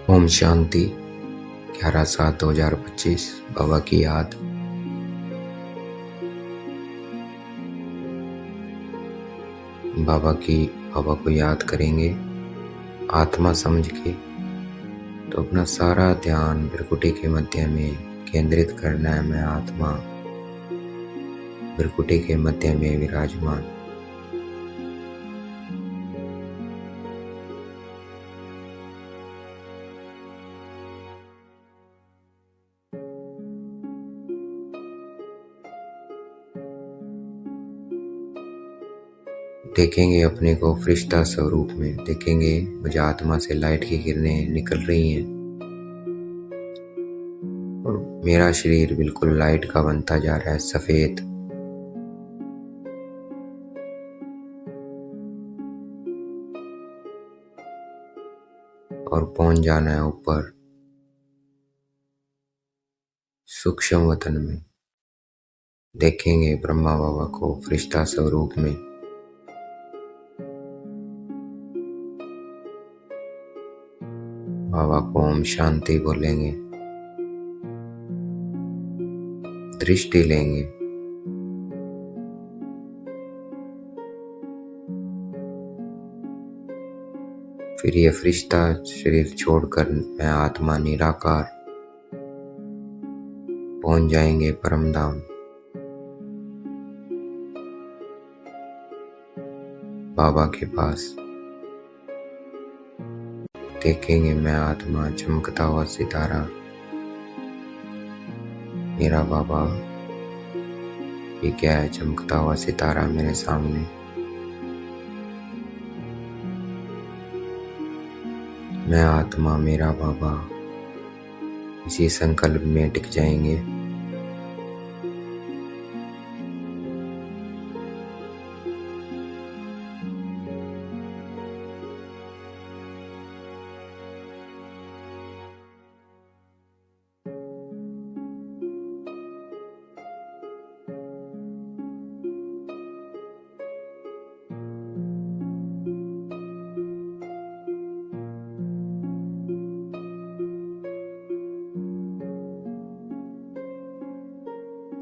ओम शांति। 11/7/2025 बाबा की याद। बाबा को याद करेंगे आत्मा समझ के। तो अपना सारा ध्यान भ्रिकुटी के मध्य में केंद्रित करना है। मैं आत्मा भ्रिकुटी के मध्य में विराजमान। देखेंगे अपने को फरिश्ता स्वरूप में। देखेंगे मुझे आत्मा से लाइट की किरणें निकल रही हैं और मेरा शरीर बिल्कुल लाइट का बनता जा रहा है, सफेद। और पहुंच जाना है ऊपर सूक्ष्म वतन में। देखेंगे ब्रह्मा बाबा को फरिश्ता स्वरूप में। बाबा को ओम शांति बोलेंगे, दृष्टि लेंगे। फिर ये फरिश्ता शरीर छोड़कर मैं आत्मा निराकार पहुंच जाएंगे परम धाम, बाबा के पास। देखेंगे मैं आत्मा चमकता हुआ सितारा। मेरा बाबा ये क्या है, चमकता हुआ सितारा मेरे सामने। मैं आत्मा, मेरा बाबा, इसी संकल्प में टिक जाएंगे।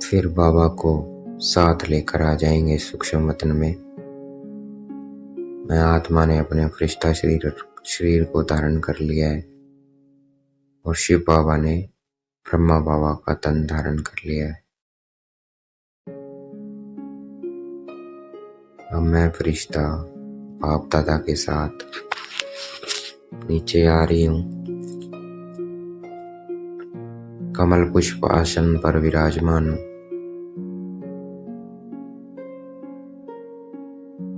फिर बाबा को साथ लेकर आ जाएंगे सूक्ष्म वतन में। मैं आत्मा ने अपने फरिश्ता शरीर को धारण कर लिया है और शिव बाबा ने ब्रह्मा बाबा का तन धारण कर लिया है। अब मैं फरिश्ता बाप दादा के साथ नीचे आ रही हूँ। कमल पुष्प आसन पर विराजमान हूँ।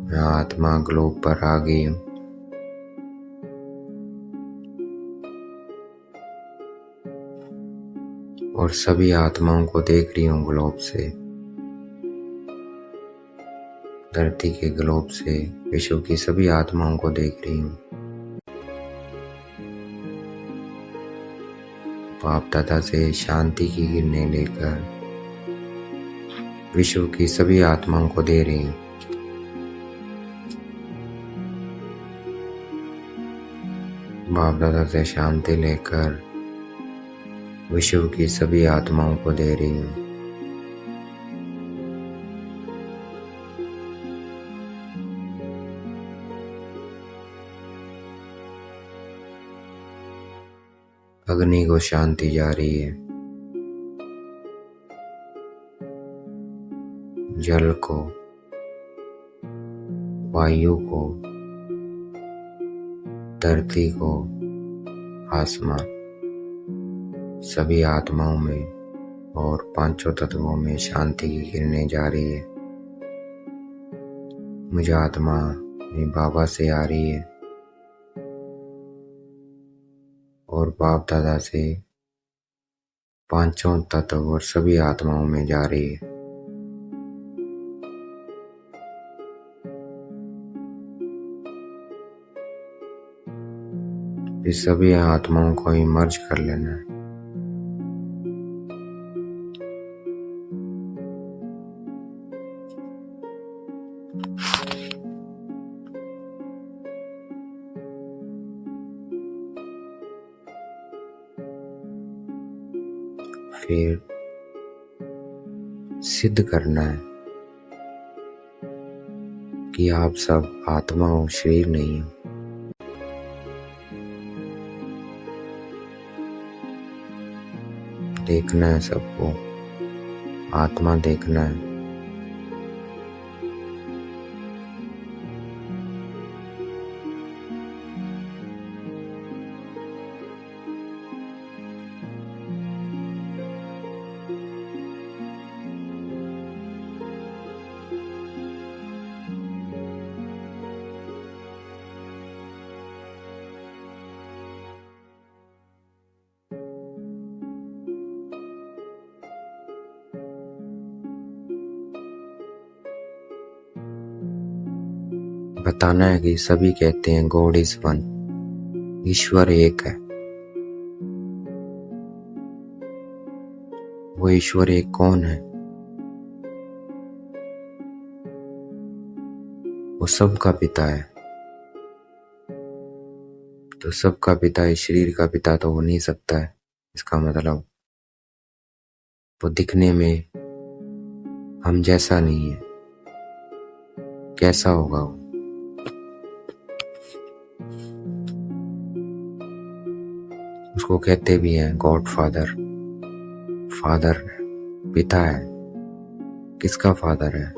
मैं आत्मा ग्लोब पर आ गई हूँ। और सभी आत्माओं को देख रही हूँ ग्लोब से, धरती के ग्लोब से विश्व की सभी आत्माओं को देख रही हूँ। बाप दादा से शांति की किरणें लेकर विश्व की सभी आत्माओं को दे रही हूँ। बाप दादा से शांति लेकर विश्व की सभी आत्माओं को दे रही हूँ। अग्नि को शांति जा रही है, जल को, वायु को, धरती को, आसमान, सभी आत्माओं में और पांचों तत्वों में शांति की किरणें जा रही है। मुझे आत्मा में बाबा से आ रही है और बाप दादा से पांचों तत्व और सभी आत्माओं में जा रही है। इस सभी आत्माओं को ही मर्ज कर लेना है। फिर सिद्ध करना है कि आप सब आत्मा हो, शरीर नहीं हो। देखना है सबको, आत्मा देखना है। बताना है कि सभी कहते हैं गॉड इज वन, ईश्वर एक है। वो ईश्वर एक कौन है? वो सबका पिता है। तो सबका पिता इस शरीर का पिता तो हो नहीं सकता है। इसका मतलब वो दिखने में हम जैसा नहीं है। कैसा होगा वो? उसको कहते भी हैं गॉड फादर। फादर पिता है। किसका फादर है?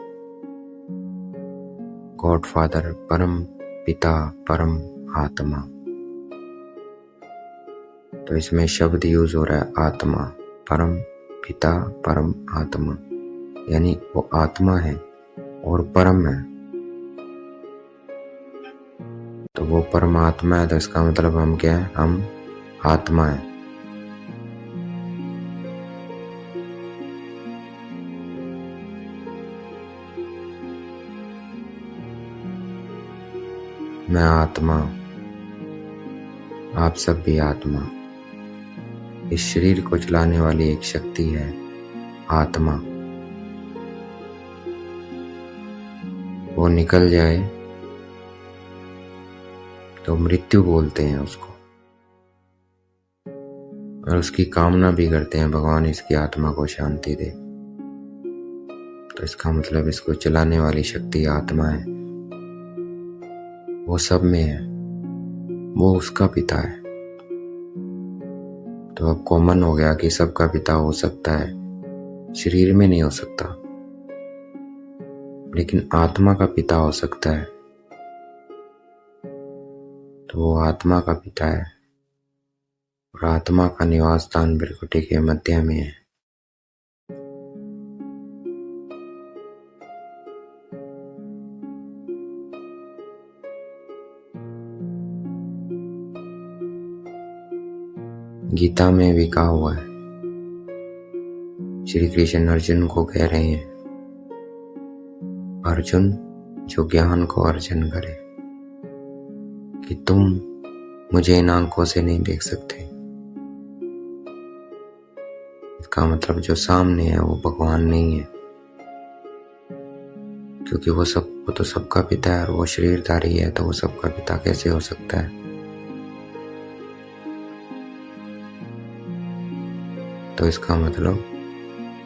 गॉड फादर, परम पिता, परम आत्मा। तो इसमें शब्द यूज हो रहा है आत्मा, परम पिता, परम आत्मा। यानी वो आत्मा है और परम है। तो वो परमात्मा है, तो इसका मतलब हम क्या है? हम आत्मा है। मैं आत्मा, आप सब भी आत्मा। इस शरीर को चलाने वाली एक शक्ति है आत्मा। वो निकल जाए तो मृत्यु बोलते हैं उसको, और उसकी कामना भी करते हैं भगवान इसकी आत्मा को शांति दे। तो इसका मतलब इसको चलाने वाली शक्ति आत्मा है। वो सब में है, वो उसका पिता है। तो अब कॉमन हो गया कि सबका पिता हो सकता है, शरीर में नहीं हो सकता, लेकिन आत्मा का पिता हो सकता है। तो वो आत्मा का पिता है, और आत्मा का निवास स्थान भृकुटी के मध्य में है। गीता में भी कहा हुआ है, श्री कृष्ण अर्जुन को कह रहे हैं, अर्जुन जो ज्ञान को अर्जन करे, कि तुम मुझे इन आंखों से नहीं देख सकते। इसका मतलब जो सामने है वो भगवान नहीं है, क्योंकि वो तो सबका पिता है, और वो शरीरधारी है, तो वो सबका पिता कैसे हो सकता है? तो इसका मतलब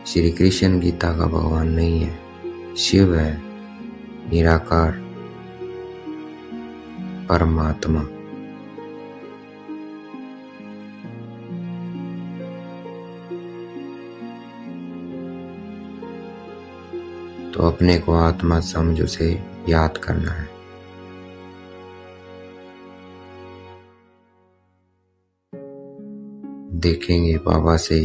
श्री कृष्ण गीता का भगवान नहीं है, शिव है, निराकार परमात्मा। तो अपने को आत्मा समझ उसे याद करना है। देखेंगे बाबा से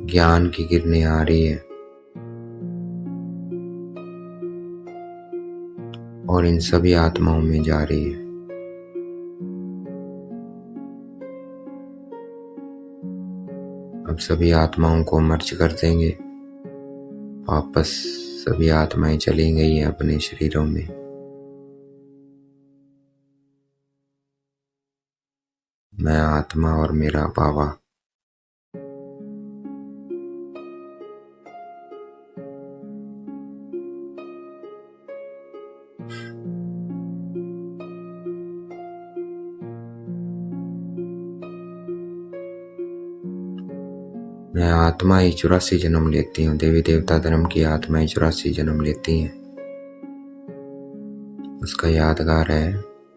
ज्ञान की किरणें आ रही है, और इन सभी आत्माओं में जा रही है। अब सभी आत्माओं को मर्ज कर देंगे, वापस सभी आत्माएं चली गई हैं अपने शरीरों में। मैं आत्मा और मेरा बाबा। मैं आत्मा ही 84 जन्म लेती हूँ। देवी देवता धर्म की आत्माएं 84 जन्म लेती हैं। उसका यादगार है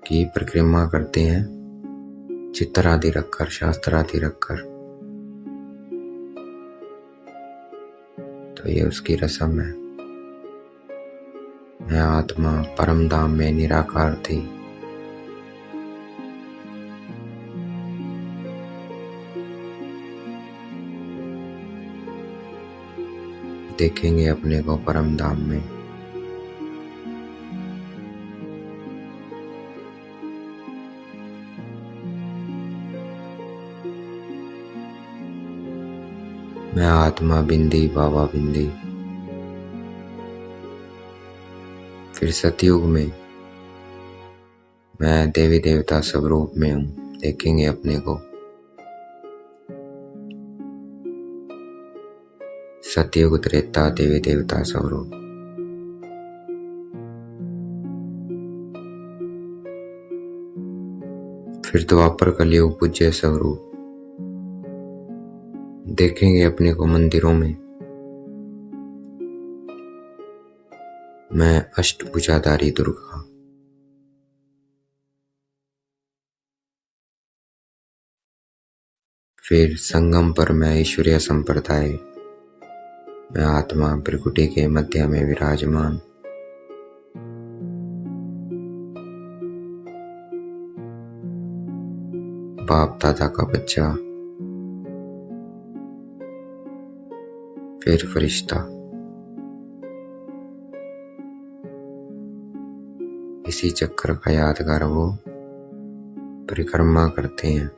कि परिक्रमा करते हैं चित्र आदि रखकर, शास्त्र आदि रखकर। तो ये उसकी रस्म है। मैं आत्मा परम धाम में निराकार थी। देखेंगे अपने को परम धाम में। मैं आत्मा बिंदी बाबा बिंदी। फिर सतयुग में मैं देवी देवता स्वरूप में हूँ। देखेंगे अपने को। सतयुग त्रेता देवी देवता स्वरूप। फिर द्वापर कलयुग पूज्य स्वरूप। देखेंगे अपने को मंदिरों में। मैं अष्टभुजाधारी दुर्गा। फिर संगम पर मैं ईश्वरीय संप्रदाय। मैं आत्मा त्रिकुटी के मध्य में विराजमान। बाप दादा का बच्चा। फिर फरिश्ता। इसी चक्र का यादगार वो परिक्रमा करते हैं।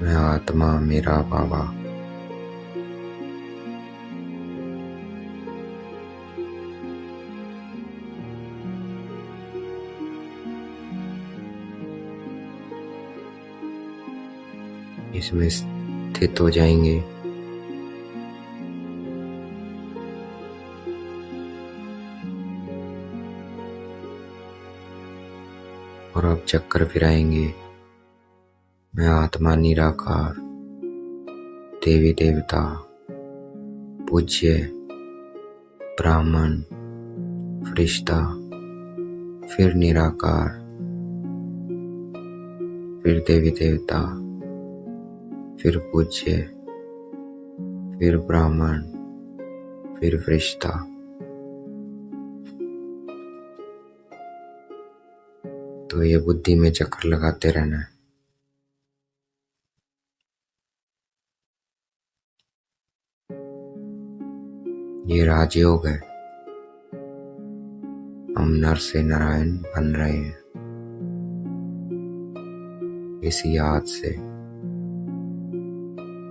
मैं आत्मा मेरा बाबा। इसमें स्थित हो जाएंगे। और अब चक्कर फिराएंगे। मैं आत्मा निराकार, देवी देवता, पूज्य, ब्राह्मण, फरिश्ता, फिर निराकार, फिर देवी देवता, फिर पूज्य, फिर ब्राह्मण, फिर फरिश्ता। तो ये बुद्धि में चक्कर लगाते रहना है। ये राजयोग है। हम नर से नारायण बन रहे हैं इसी याद से।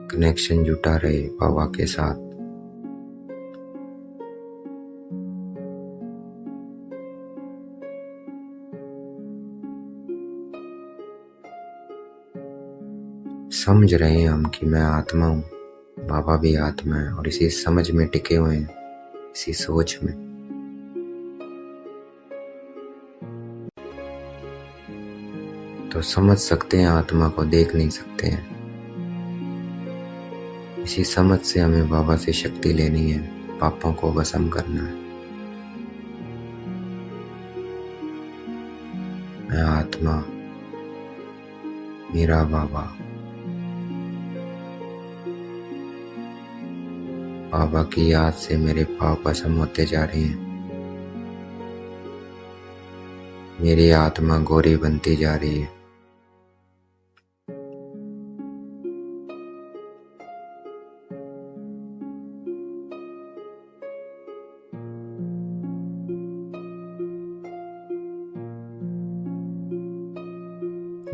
कनेक्शन जुटा रहे बाबा के साथ। समझ रहे हैं हम कि मैं आत्मा हूँ, बाबा भी आत्मा है, और इसी समझ में टिके हुए हैं, इसी सोच में। तो समझ सकते हैं आत्मा को, देख नहीं सकते हैं। इसी समझ से हमें बाबा से शक्ति लेनी है, पापों को भस्म करना है। मैं आत्मा मेरा बाबा। बाबा की याद से मेरे पाप भस्म होते जा रहे हैं। मेरी आत्मा गोरी बनती जा रही है।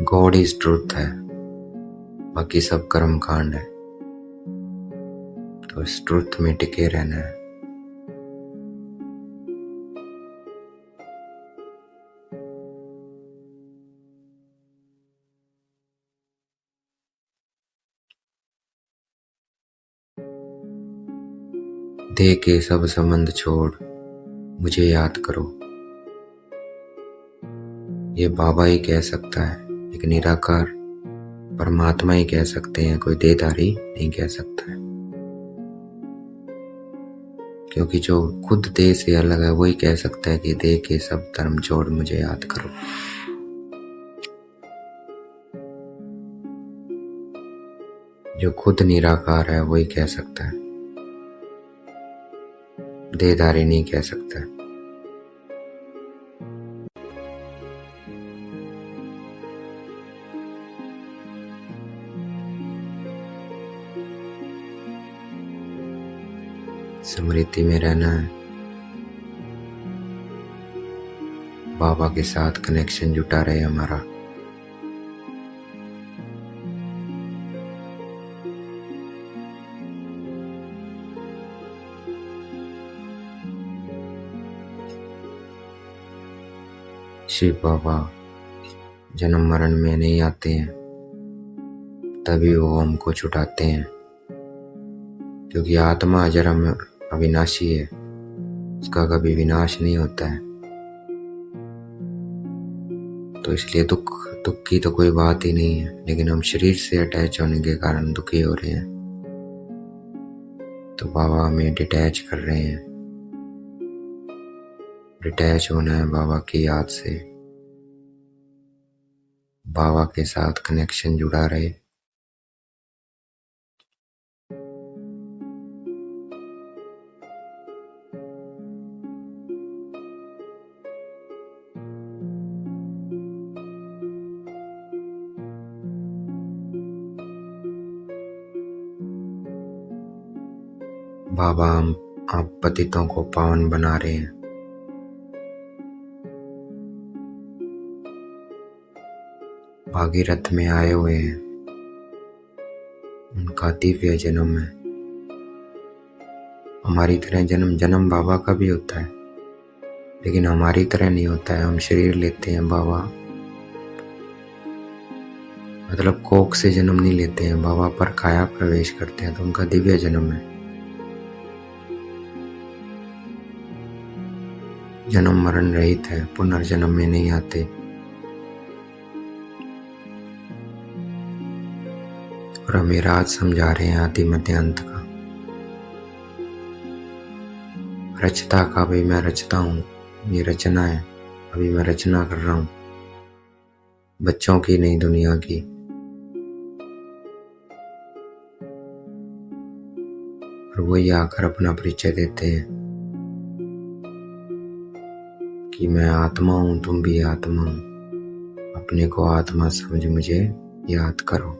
गॉड इज ट्रूथ है, बाकी सब कर्म कांड है। तो इस ट्रूथ में टिके रहना है। देह के सब संबंध छोड़ मुझे याद करो। ये बाबा ही कह सकता है, एक निराकार परमात्मा ही कह सकते हैं, कोई देहधारी नहीं कह सकता है। क्योंकि जो खुद देह से अलग है वही कह सकता है कि देह के सब धर्म छोड़ मुझे याद करो। जो खुद निराकार है वही कह सकता है, देहधारी नहीं कह सकता है। स्मृति में रहना है, बाबा के साथ कनेक्शन जुटा रहे हमारा। शिव बाबा जन्म मरण में नहीं आते हैं, तभी वो हमको छुटाते हैं। क्योंकि आत्मा जन्म अविनाशी है, उसका कभी विनाश नहीं होता है। तो इसलिए दुख की तो कोई बात ही नहीं है, लेकिन हम शरीर से अटैच होने के कारण दुखी हो रहे हैं। तो बाबा हमें डिटैच कर रहे हैं। डिटैच होना है बाबा की याद से, बाबा के साथ कनेक्शन जुड़ा रहे। बाबा आप पतितों को पावन बना रहे हैं। भागीरथ में आए हुए हैं, उनका दिव्य जन्म है। हमारी तरह जन्म बाबा का भी होता है, लेकिन हमारी तरह नहीं होता है। हम शरीर लेते हैं, बाबा मतलब कोख से जन्म नहीं लेते हैं, बाबा पर काया प्रवेश करते हैं, तो उनका दिव्य जन्म है। जन्म मरण रहित है, पुनर्जन्म में नहीं आते। और हमें राज समझा रहे हैं आदि मध्य अंत का, रचता का भी मैं रचता हूँ। ये रचना है, अभी मैं रचना कर रहा हूँ, बच्चों की नहीं दुनिया की। और वही आकर अपना परिचय देते हैं कि मैं आत्मा हूँ, तुम भी आत्मा हूँ, अपने को आत्मा समझ मुझे याद करो।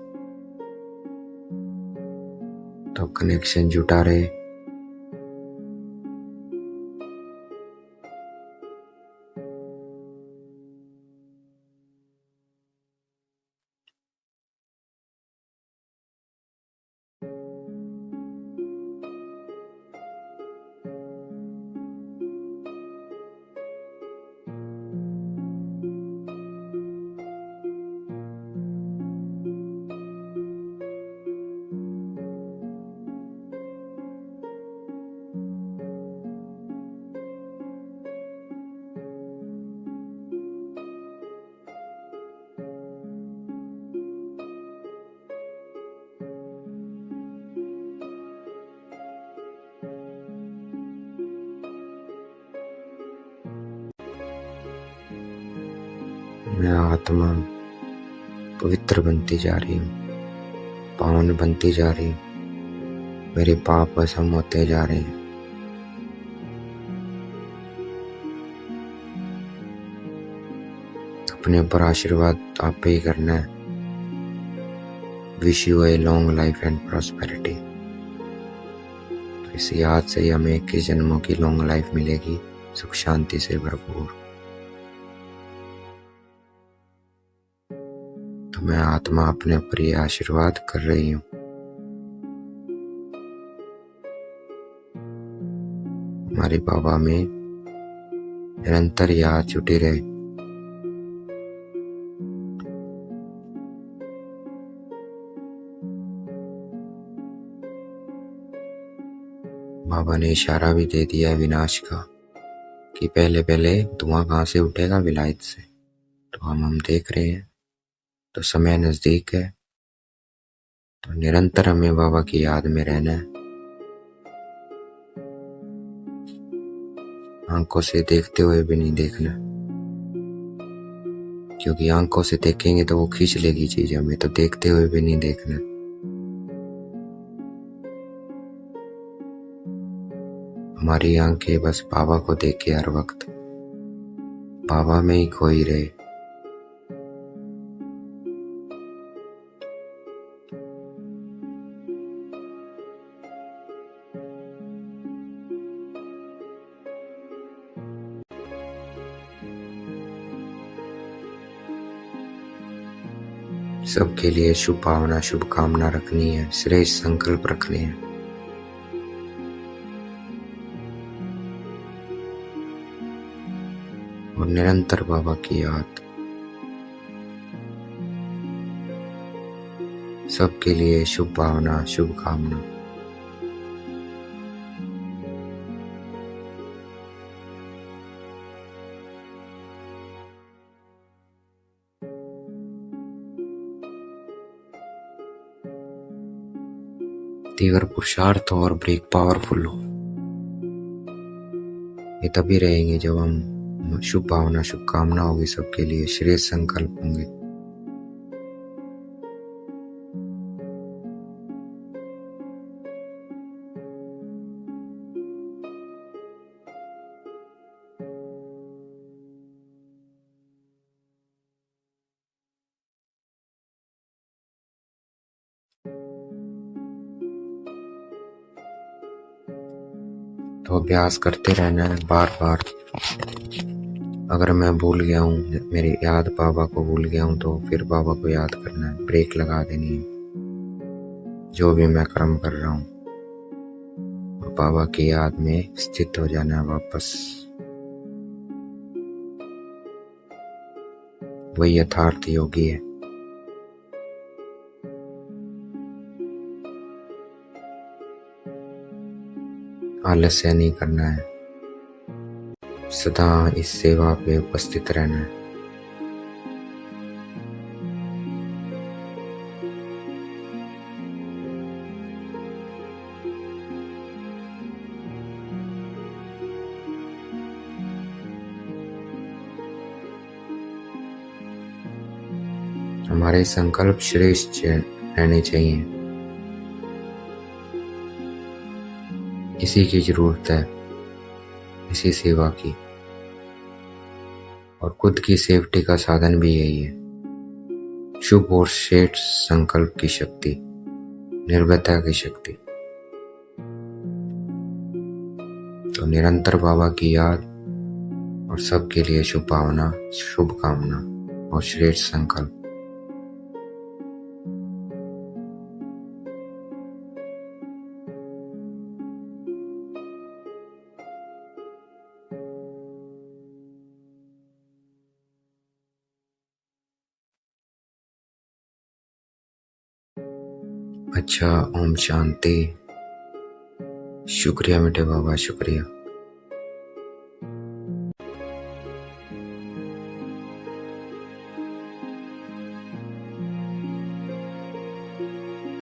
तो कनेक्शन जुटा रहे। मैं आत्मा पवित्र बनती जा रही हूँ, पावन बनती जा रही हूँ, मेरे पाप भस्म होते जा रहे हैं। अपने ऊपर आशीर्वाद आप पे ही करना है। Wish U a long life and prosperity. इस याद से ही हमें 21 जन्मों की लॉन्ग लाइफ मिलेगी, सुख शांति से भरपूर। तो मैं आत्मा अपने ऊपर ये आशीर्वाद कर रही हूँ। हमारे बाबा में निरंतर याद जुटी रहे। बाबा ने इशारा भी दे दिया है विनाश का कि पहले पहले धुआं कहाँ से उठेगा, विलायत से। तो हम देख रहे हैं। तो समय नजदीक है, तो निरंतर हमें बाबा की याद में रहना है। आंखों से देखते हुए भी नहीं देखना, क्योंकि आंखों से देखेंगे तो वो खींच लेगी चीज हमें, तो देखते हुए भी नहीं देखना। हमारी आंखें बस बाबा को देखे हर वक्त, बाबा में ही खोई रहे। सबके लिए शुभ भावना, शुभकामना रखनी है, श्रेष्ठ संकल्प रखने हैं। और निरंतर बाबा की याद। सबके लिए शुभ भावना, शुभकामना। अगर पुरुषार्थ हो और ब्रेक पावरफुल हो, ये तभी रहेंगे जब हम शुभ भावना, शुभकामना होगी सबके लिए, श्रेष्ठ संकल्प होंगे। तो अभ्यास करते रहना है बार बार। अगर मैं भूल गया हूँ, मेरी याद बाबा को भूल गया हूँ, तो फिर बाबा को याद करना है, ब्रेक लगा देनी है जो भी मैं कर्म कर रहा हूँ, और बाबा की याद में स्थित हो जाना है वापस। वही यथार्थ योगी है। आलस्य नहीं करना है, सदा इस सेवा पे उपस्थित रहना है। हमारे संकल्प श्रेष्ठ रहने चाहिए। इसी की जरूरत है, इसी सेवा की। और खुद की सेफ्टी का साधन भी यही है, शुभ और श्रेष्ठ संकल्प की शक्ति, निर्भयता की शक्ति। तो निरंतर बाबा की याद और सबके लिए शुभ भावना, शुभकामना और श्रेष्ठ संकल्प। अच्छा, ओम शांति। शुक्रिया मीठे बाबा, शुक्रिया।